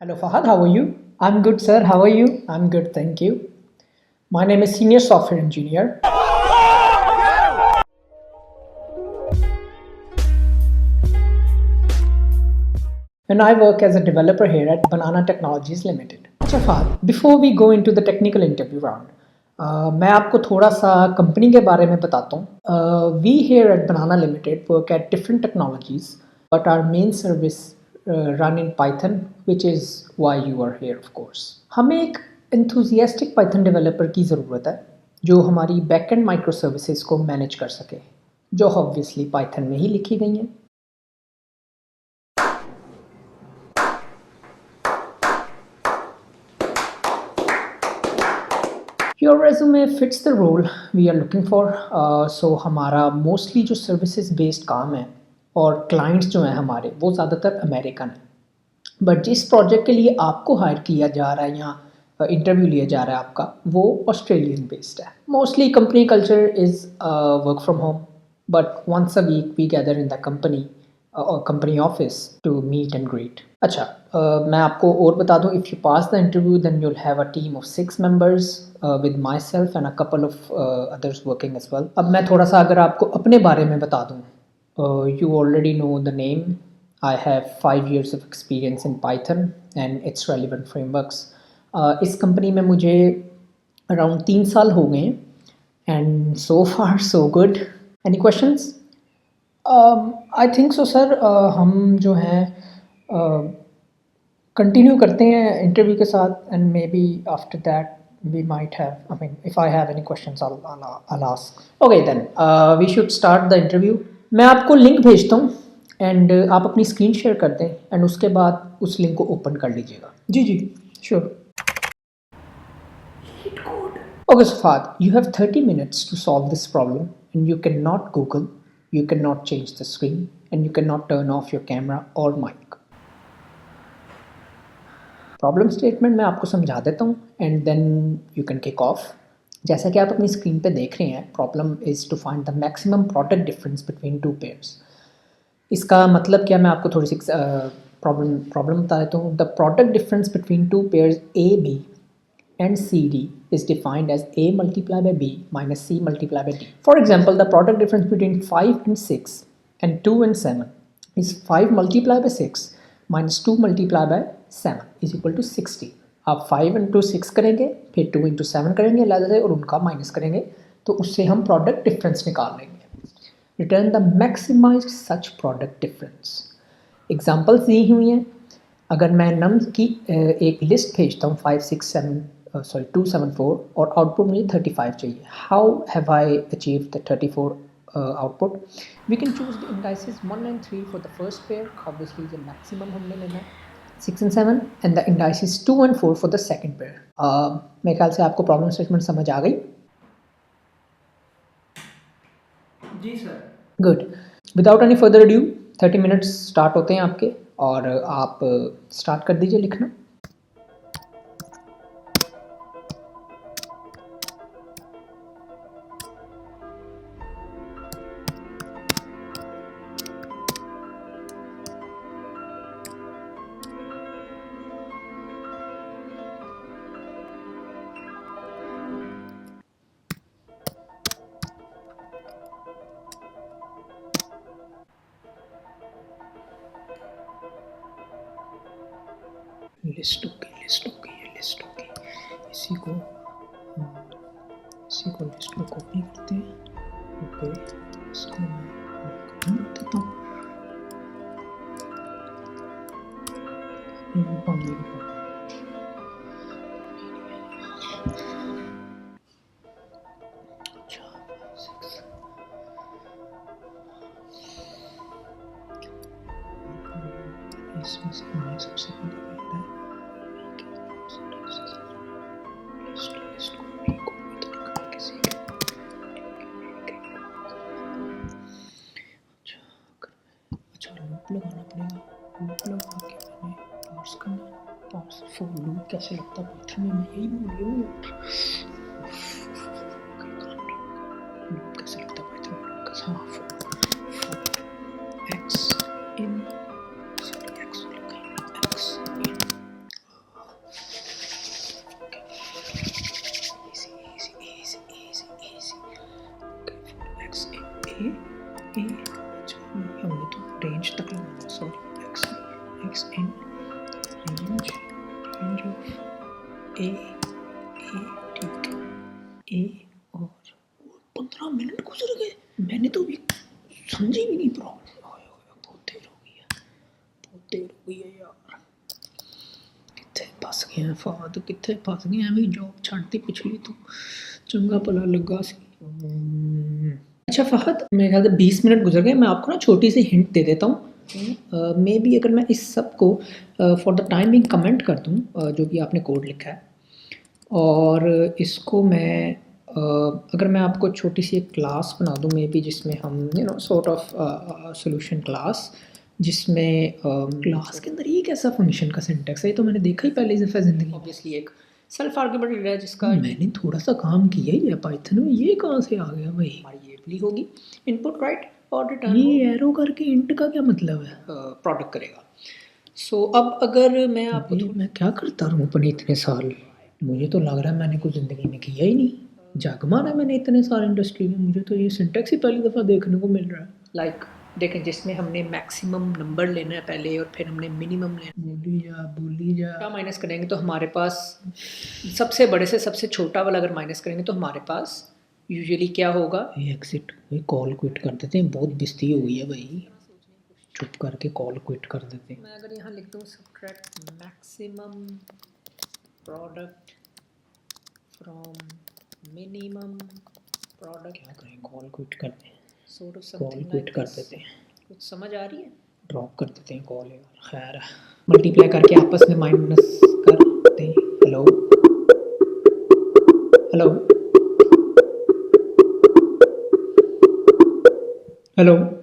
Hello Fahad, how are you? I'm good, sir. How are you? I'm good, thank you. My name is Senior Software Engineer. And I work as a developer here at Banana Technologies Limited. अच्छा Fahad, before we go into the technical interview round, मैं आपको थोड़ा सा company के बारे में बताता हूँ. We here at Banana Limited work at different technologies, but our main service run in Python, which is why you are here, of course. हमें एक enthusiastic Python developer की ज़रूरत है जो हमारी backend microservices को manage कर सके, जो obviously Python में ही लिखी गई हैं. Your resume fits the role we are looking for. So हमारा mostly जो services based काम है और clients जो हैं हमारे वो ज़्यादातर अमेरिकन हैं. बट जिस प्रोजेक्ट के लिए आपको हायर किया जा रहा है या इंटरव्यू लिया जा रहा है आपका, वो ऑस्ट्रेलियन बेस्ड है. Mostly company culture is work from home, but once a week we gather in the company office to meet and greet. अच्छा, मैं आपको और बता दूं, if you pass the interview then you'll have a team of 6 members with myself and a couple of others working as well. अब मैं थोड़ा सा अगर आपको अपने बारे में बता दूँ, you already know the name. I have 5 years of experience in Python and its relevant frameworks. इस कंपनी में मुझे अराउंड 3 साल हो गए हैं and so far so good. Any questions? I think so sir. हम जो हैं कंटिन्यू करते हैं इंटरव्यू के साथ and may be after that we might have, I mean, if I have any questions I'll ask. Okay then, we should start the interview. मैं आपको link भेजता हूँ एंड आप अपनी स्क्रीन शेयर कर दें एंड उसके बाद उस लिंक को ओपन कर लीजिएगा. जी जी sure. Okay, so Fahad, you have 30 minutes to solve this problem and you cannot Google, you cannot change the screen and you cannot turn off your camera or mic. Problem statement मैं आपको समझा देता हूँ and then you can kick off. जैसा कि आप अपनी screen पे देख रहे हैं, problem is to find the maximum product difference between two pairs. इसका मतलब क्या, मैं आपको थोड़ी सी प्रॉब्लम बता देता हूँ. The product difference between two pairs A B and CD is defined as A multiplied by B minus C multiplied by D. For example, the product difference between 5 and 6 and 2 and 7 is 5 multiplied by 6 minus 2 multiplied by 7 is equal to 60. आप 5 into 6 करेंगे, फिर 2 into 7 करेंगे लाजा से और उनका minus करेंगे, तो उससे हम प्रोडक्ट डिफरेंस निकाल लेंगे. Return the maximized such product difference. Examples दी हुई हैं. अगर मैं नम्स की एक लिस्ट भेजता हूँ 5 6 7 2 7 4 और आउटपुट मुझे 35 चाहिए. How have I achieve the 34 output? We can choose the indices 1 and 3 for the first pair, obviously the maximum हमने लेना है 6 and 7, and the indices 2 and 4 for the second pair. मेरे ख्याल से आपको प्रॉब्लम स्टेटमेंट समझ आ गई. जी sir. Good. Without any further ado 30 minutes start होते हैं आपके और आप स्टार्ट कर दीजिए लिखना. लिस्ट होगी इसी को लिस्ट में कॉपी करते हैं. ओके, इसको मैं कॉपी करता हूँ. अच्छा, इसमें से हमें सबसे पहले लगाना पड़ेगा. लूप लगा के मैंने पार्स करना. पार्स फॉर लूप कैसे लगता है पाइथन में, मैं यही बोल रही हूँ. लूप कैसे लगता है पाइथन में? हाँ, for x in range of a, ठीक है, ए और 15 मिनट गुजर गए, मैंने तो अभी समझी भी नहीं प्रॉब्लम। बहुत देर हो गई है, बहुत देर हो गई है यार, कितने फस गए हैं फाद, कितने फस गए हैं। भी जॉब छाड़ती पिछली तो चंगा भला लगा सी। अच्छा फहद, मेरे ख्याल से 20 मिनट गुजर गए, मैं आपको ना छोटी सी हिंट दे देता हूँ। मे बी अगर मैं इस सब को for the time being comment कर दूँ जो भी आपने कोड लिखा है, और इसको मैं अगर मैं आपको छोटी सी एक क्लास बना दूँ मे बी, जिसमें हम सॉर्ट ऑफ सोल्यूशन क्लास, जिसमें क्लास के अंदर ये कैसा फंक्शन का सिंटेक्स है, ये तो मैंने देखा ही पहले दफ़ा ज़िंदगी। ऑब्वियसली एक सेल्फ आर्ग्यूमेंट है जिसका मैंने थोड़ा सा काम किया ही है पाइथन में, ये कहाँ से आ गया भाई। हमारी ये भी होगी इनपुट राइट और रिटर्न। ये एरो करके इंट का क्या मतलब है? प्रोडक्ट करेगा। सो अब अगर मैं आपको मैं क्या करता रहूँ अपने इतने साल, मुझे तो लग रहा है मैंने कुछ ज़िंदगी में किया ही नहीं। जग मारा मैंने इतने साल इंडस्ट्री में, मुझे तो ये सिंटेक्स ही पहली दफ़ा देखने को मिल रहा है। लाइक देखें, जिसमें हमने मैक्सिमम नंबर लेना है पहले और फिर हमने मिनिमम लेना। बोली जा क्या माइनस करेंगे तो हमारे पास सबसे बड़े से सबसे छोटा वाला अगर माइनस करेंगे तो हमारे पास यूजुअली क्या होगा। एग्जिट, कॉल क्विट कर देते हैं, बहुत बिस्ती हो गई है भाई, चुप करके कॉल क्विट कर देते हैं। मैं अगर यहाँ लिख दूँ subtract maximum product from minimum product, क्या करें, कॉल क्विट करते हैं, कॉल क्विट कर देते हैं। कुछ समझ आ रही है? ड्रॉप कर देते हैं कॉल यार। खैर, मल्टीप्लाई करके आपस में माइनस करते हैं। Hello hello hello